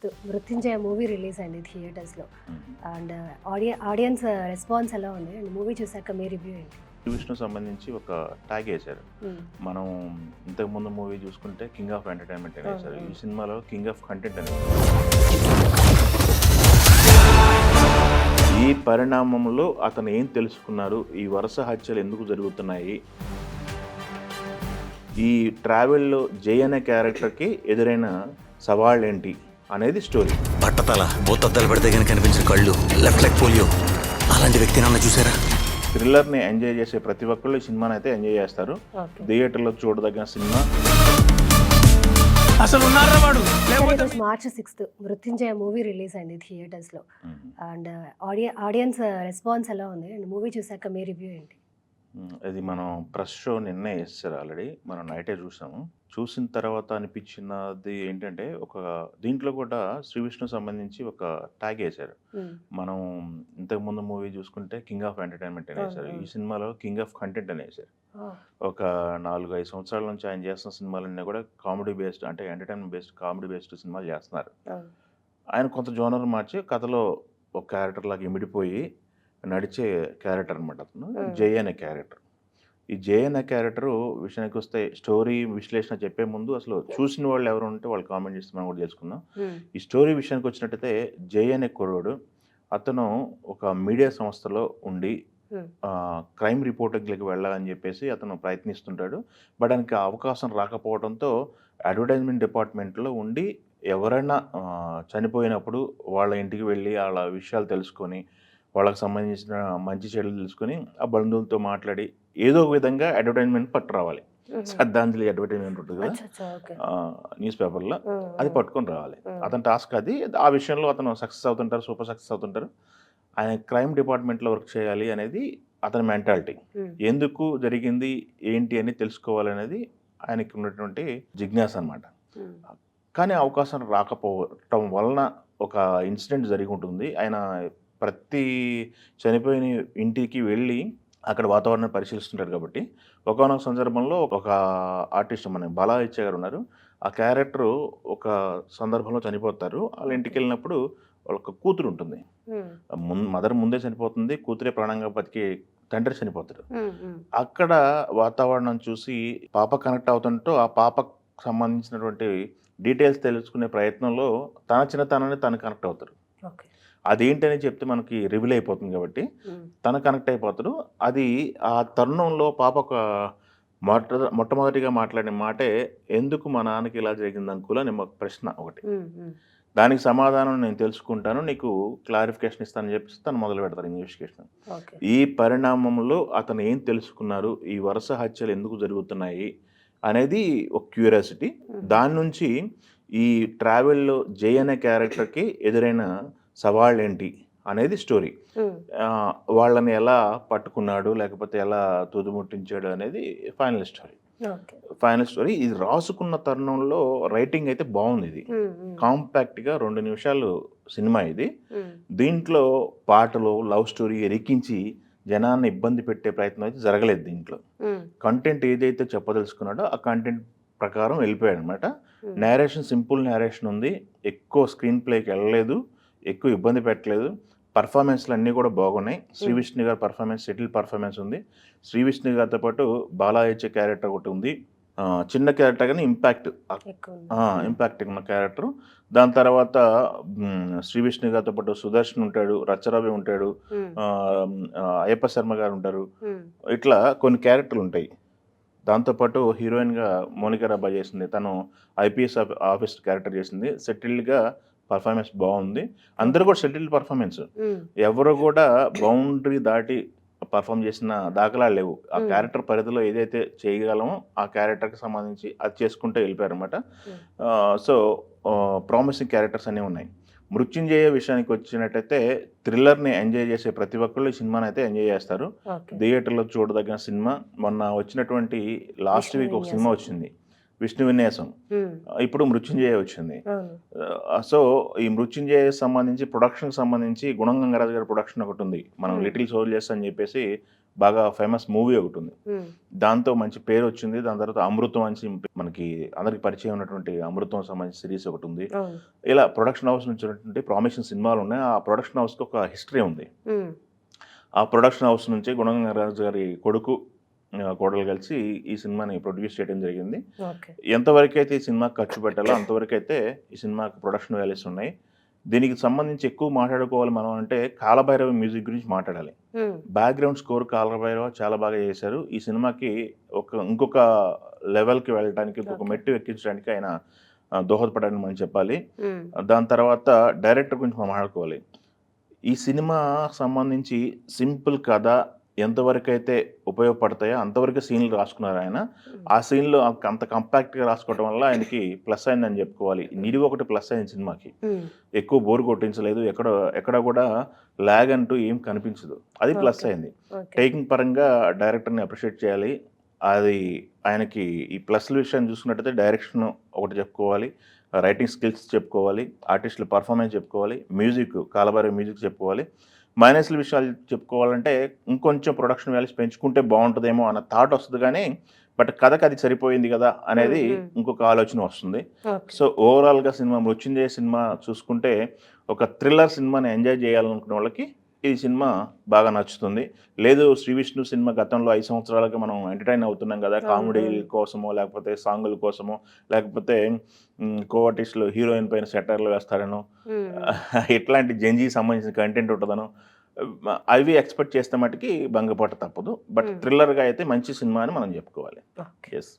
మృత్యుంజయ movie release అయింది థియేటర్స్లో. హుహు. అండ్ ఆడియన్స్ రెస్పాన్స్ ఎలా ఉంది అండ్ మూవీ చూసాక మీ రివ్యూ ఏంటి? విష్ణు సంబంధించి ఒక ట్యాగ్ వేశారు. మనం ఇంతకుముందు మూవీ చూసుకుంటే కింగ్ ఆఫ్ ఎంటర్టైన్మెంట్ అని వేశారు. ఈ సినిమాలో కింగ్ ఆఫ్ కంటెంట్ అని ఈ పరిణామంలో అతను ఏం తెలుసుకున్నారు, ఈ వరుస హత్యలు ఎందుకు జరుగుతున్నాయి, ఈ ట్రావెల్లో జై అనే క్యారెక్టర్కి ఎదురైన సవాళ్ళు ఏంటి అనేది స్టోరీ. బట్టతల బోతద్దలు పడితే కానీ కనిపించిన కళ్ళు, లెఫ్ట్ లెగ్ పోలియో, అలాంటి వ్యక్తి నన్ను చూసారా? థ్రిల్లర్ని ఎంజాయ్ చేసే ప్రతి ఒక్కళ్ళు ఈ సినిమాని అయితే ఎంజాయ్ చేస్తారు. థియేటర్లో చూడదగిన సినిమా. అసలు మార్చ్ 6 మృత్యుంజయ మూవీ రిలీజ్ అయింది థియేటర్స్లో. అండ్ ఆడియన్స్ రెస్పాన్స్ ఎలా ఉంది అండ్ మూవీ చూసాక మీ రివ్యూ ఏంటి? అది మనం ప్రెస్ షో నిన్నే వేస్తారు. ఆల్రెడీ మనం నైటే చూసాము. చూసిన తర్వాత అనిపించినది ఏంటంటే, దీంట్లో కూడా శ్రీ విష్ణు సంబంధించి ఒక ట్యాగ్ వేశారు. మనం ఇంతకుముందు మూవీ చూసుకుంటే కింగ్ ఆఫ్ ఎంటర్టైన్మెంట్ అని వేశారు. ఈ సినిమాలో కింగ్ ఆఫ్ కంటెంట్ అని వేశారు. ఒక 4-5 సంవత్సరాల నుంచి ఆయన చేస్తున్న సినిమాలన్నీ కూడా కామెడీ బేస్డ్, అంటే ఎంటర్టైన్మెంట్ బేస్డ్, కామెడీ బేస్డ్ సినిమాలు చేస్తున్నారు. ఆయన కొంత జోనర్ మార్చి కథలో ఒక క్యారెక్టర్ లాగా ఇమిడిపోయి నడిచే క్యారెక్టర్ అనమాట అతను. జై అనే క్యారెక్టర్. ఈ జై అనే క్యారెక్టరు విషయానికి వస్తే, స్టోరీ విశ్లేషణ చెప్పే ముందు అసలు చూసిన వాళ్ళు ఎవరు ఉంటే వాళ్ళు కామెంట్ చేస్తే మనం కూడా తెలుసుకుందాం. ఈ స్టోరీ విషయానికి వచ్చినట్టయితే, జై అనే కుర్రోడు అతను ఒక మీడియా సంస్థలో ఉండి క్రైమ్ రిపోర్టింగ్లకి వెళ్ళాలని చెప్పేసి అతను ప్రయత్నిస్తుంటాడు. బట్ ఆయనకి అవకాశం రాకపోవడంతో అడ్వర్టైజ్మెంట్ డిపార్ట్మెంట్లో ఉండి ఎవరైనా చనిపోయినప్పుడు వాళ్ళ ఇంటికి వెళ్ళి వాళ్ళ విషయాలు తెలుసుకొని, వాళ్ళకి సంబంధించిన మంచి చెడులు తెలుసుకొని, ఆ బంధువులతో మాట్లాడి ఏదో ఒక విధంగా అడ్వర్టైజ్మెంట్ పట్టు రావాలి. శ్రద్ధాంజలి అడ్వర్టైజ్మెంట్ ఉంటుంది కదా న్యూస్ పేపర్లో, అది పట్టుకొని రావాలి. అతని టాస్క్ అది. ఆ విషయంలో అతను సక్సెస్ అవుతుంటారు, సూపర్ సక్సెస్ అవుతుంటారు. ఆయన క్రైమ్ డిపార్ట్మెంట్లో వర్క్ చేయాలి అనేది అతని మెంటాలిటీ. ఎందుకు జరిగింది ఏంటి అని తెలుసుకోవాలనేది ఆయనకి ఉన్నటువంటి జిజ్ఞాస అనమాట. కానీ అవకాశం రాకపోవటం వలన ఒక ఇన్సిడెంట్ జరిగి ఉంటుంది. ఆయన ప్రతి చనిపోయిన ఇంటికి వెళ్ళి అక్కడ వాతావరణాన్ని పరిశీలిస్తుంటారు. కాబట్టి ఒకానొక సందర్భంలో ఒక ఆర్టిస్ట్, మన బాలా ఇచ్చే గారు ఉన్నారు, ఆ క్యారెక్టర్ ఒక సందర్భంలో చనిపోతారు. వాళ్ళ ఇంటికి వెళ్ళినప్పుడు వాళ్ళొక కూతురు ఉంటుంది. మదర్ ముందే చనిపోతుంది, కూతురే ప్రాణంగా బతికి తండ్రి చనిపోతాడు. అక్కడ వాతావరణం చూసి పాప కనెక్ట్ అవుతుంటూ ఆ పాపకు సంబంధించినటువంటి డీటెయిల్స్ తెలుసుకునే ప్రయత్నంలో తన చిన్నతనాన్ని తను కనెక్ట్ అవుతారు. అదేంటని చెప్తే మనకి రివీల్ అయిపోతుంది కాబట్టి తను కనెక్ట్ అయిపోతాడు. అది ఆ తరుణంలో పాప ఒక మొట్టమొదటిగా మాట్లాడిన మాటే, ఎందుకు మా నాన్నకి ఇలా జరిగింది అంకుల్ అని మాకు ప్రశ్న ఒకటి. దానికి సమాధానం నేను తెలుసుకుంటాను, నీకు క్లారిఫికేషన్ ఇస్తానని చెప్పేసి తను మొదలు పెడతారు ఇన్వెస్టిగేషన్. ఈ పరిణామంలో అతను ఏం తెలుసుకున్నారు, ఈ వరుస హత్యలు ఎందుకు జరుగుతున్నాయి అనేది ఒక క్యూరియాసిటీ. దాని నుంచి ఈ ట్రావెల్లో జై అనే క్యారెక్టర్కి ఎదురైన సవాళ్ళు ఏంటి అనేది స్టోరీ. వాళ్ళని ఎలా పట్టుకున్నాడు, లేకపోతే ఎలా తుదిముట్టించాడు అనేది ఫైనల్ స్టోరీ. ఇది రాసుకున్న తరుణంలో రైటింగ్ అయితే బాగుంది. ఇది కాంపాక్ట్గా 2 నిమిషాలు సినిమా ఇది. దీంట్లో పాటలు, లవ్ స్టోరీ ఎరికించి జనాన్ని ఇబ్బంది పెట్టే ప్రయత్నం అయితే జరగలేదు. దీంట్లో కంటెంట్ ఏదైతే చెప్పదలుచుకున్నాడో ఆ కంటెంట్ ప్రకారం వెళ్ళిపోయాడు అనమాట. నేరేషన్ సింపుల్ నేరేషన్ ఉంది, ఎక్కువ స్క్రీన్ ప్లేకి వెళ్ళలేదు, ఎక్కువ ఇబ్బంది పెట్టలేదు. పర్ఫార్మెన్స్లు అన్నీ కూడా బాగున్నాయి. శ్రీ విష్ణు గారి పర్ఫార్మెన్స్ సెటిల్ పర్ఫార్మెన్స్ ఉంది. శ్రీ విష్ణు గారితో పాటు బాలా ఇచ్చే క్యారెక్టర్ ఒకటి ఉంది. చిన్న క్యారెక్టర్ కానీ ఇంపాక్ట్ ఉన్న క్యారెక్టర్. దాని తర్వాత శ్రీ విష్ణు గారితో పాటు సుదర్శన్ ఉంటాడు, రచ్చరవి ఉంటాడు, అయ్యప్ప శర్మ గారు ఉంటారు. ఇట్లా కొన్ని క్యారెక్టర్లు ఉంటాయి. దాంతోపాటు హీరోయిన్గా మోనికా రబ్బా చేసింది, తను ఐపీఎస్ ఆఫీసర్ క్యారెక్టర్ చేసింది. సెటిల్డ్గా పర్ఫార్మెన్స్ బాగుంది. అందరూ కూడా సెటిల్డ్ పర్ఫార్మెన్స్, ఎవరు కూడా బౌండరీ దాటి పర్ఫామ్ చేసిన దాఖలా లేవు. ఆ క్యారెక్టర్ పరిధిలో ఏదైతే చేయగలమో ఆ క్యారెక్టర్కి సంబంధించి అది చేసుకుంటూ వెళ్ళిపోయారు అనమాట. సో ప్రామిసింగ్ క్యారెక్టర్స్ అన్నీ ఉన్నాయి. మృత్యుంజయ విషయానికి వచ్చినట్టయితే, థ్రిల్లర్ని ఎంజాయ్ చేసే ప్రతి ఒక్కళ్ళు ఈ సినిమాని అయితే ఎంజాయ్ చేస్తారు. థియేటర్లో చూడదగిన సినిమా. మొన్న వచ్చినటువంటి లాస్ట్ వీక్ ఒక సినిమా వచ్చింది, విష్ణు విన్యాసం, ఇప్పుడు మృత్యుంజయ వచ్చింది. సో ఈ మృత్యుంజయ సంబంధించి ప్రొడక్షన్కి సంబంధించి గుణం గంగరాజు గారి ప్రొడక్షన్ ఒకటి ఉంది, మనం లిటిల్ సోల్జర్స్ అని చెప్పేసి బాగా ఫేమస్ మూవీ ఒకటి ఉంది. దాంతో మంచి పేరు వచ్చింది. దాని తర్వాత అమృతం అని మనకి అందరికి పరిచయం ఉన్నటువంటి అమృతం సంబంధించి సిరీస్ ఒకటి ఉంది. ఇలా ప్రొడక్షన్ హౌస్ నుంచి ఉన్నటువంటి ప్రామిషన్ సినిమాలు ఉన్నాయి. ఆ ప్రొడక్షన్ హౌస్కి ఒక హిస్టరీ ఉంది. ఆ ప్రొడక్షన్ హౌస్ నుంచి గుణం గంగరాజు గారి కొడుకు కోడలు కలిసి ఈ సినిమాని ప్రొడ్యూస్ చేయడం జరిగింది. ఎంతవరకు అయితే ఈ సినిమాకి ఖర్చు పెట్టాలో అంతవరకు అయితే ఈ సినిమాకి ప్రొడక్షన్ వాల్యూస్ ఉన్నాయి. దీనికి సంబంధించి ఎక్కువ మాట్లాడుకోవాలి మనం అంటే కాలభైరవ మ్యూజిక్ గురించి మాట్లాడాలి. బ్యాక్గ్రౌండ్ స్కోర్ కాలభైరవ చాలా బాగా చేశారు. ఈ సినిమాకి ఇంకొక లెవెల్కి వెళ్ళడానికి, ఇంకొక మెట్టు ఎక్కించడానికి ఆయన దోహదపడాలని మనం చెప్పాలి. దాని తర్వాత డైరెక్టర్ గురించి మనం మాట్లాడుకోవాలి. ఈ సినిమా సంబంధించి సింపుల్ కథ ఎంతవరకు అయితే ఉపయోగపడతాయో అంతవరకు సీన్లు రాసుకున్నారు ఆయన. ఆ సీన్లో అంత కంపాక్ట్గా రాసుకోవడం వల్ల ఆయనకి ప్లస్ అయిందని చెప్పుకోవాలి. నిడివి ఒకటి ప్లస్ అయింది సినిమాకి. ఎక్కువ బోర్ కొట్టించలేదు, ఎక్కడ కూడా ల్యాగ్ అంటూ ఏం కనిపించదు, అది ప్లస్ అయింది. టేకింగ్ పరంగా డైరెక్టర్ని అప్రిషియేట్ చేయాలి. అది ఆయనకి ఈ ప్లస్ల విషయాన్ని చూసుకున్నట్టయితే డైరెక్షన్ ఒకటి చెప్పుకోవాలి, రైటింగ్ స్కిల్స్ చెప్పుకోవాలి, ఆర్టిస్టుల పర్ఫార్మెన్స్ చెప్పుకోవాలి, మ్యూజిక్ కాలభైరవ మ్యూజిక్ చెప్పుకోవాలి. మైనస్ల విషయాలు చెప్పుకోవాలంటే ఇంకొంచెం ప్రొడక్షన్ వాల్యూస్ పెంచుకుంటే బాగుంటుందేమో అన్న థాట్ వస్తుంది, కానీ బట్ కథకు అది సరిపోయింది కదా అనేది ఇంకొక ఆలోచన వస్తుంది. సో ఓవరాల్గా సినిమా మృత్యుంజయ సినిమా చూసుకుంటే ఒక థ్రిల్లర్ సినిమాని ఎంజాయ్ చేయాలనుకునే వాళ్ళకి ఈ సినిమా బాగా నచ్చుతుంది. లేదు శ్రీ విష్ణు సినిమా గతంలో 5 సంవత్సరాలుగా మనం ఎంటర్టైన్ అవుతున్నాం కదా, కామెడీ కోసమో లేకపోతే సాంగుల కోసమో లేకపోతే కో-ఆర్టిస్టులు హీరోయిన్ పైన సెటర్లు వేస్తారనో ఇట్లాంటి జంజీ సంబంధించిన కంటెంట్ ఉంటుందనో అవి ఎక్స్పెక్ట్ చేస్తే మటుకి భంగపట్ట తప్పదు. బట్ థ్రిల్లర్గా అయితే మంచి సినిమా అని మనం చెప్పుకోవాలి. ఎస్.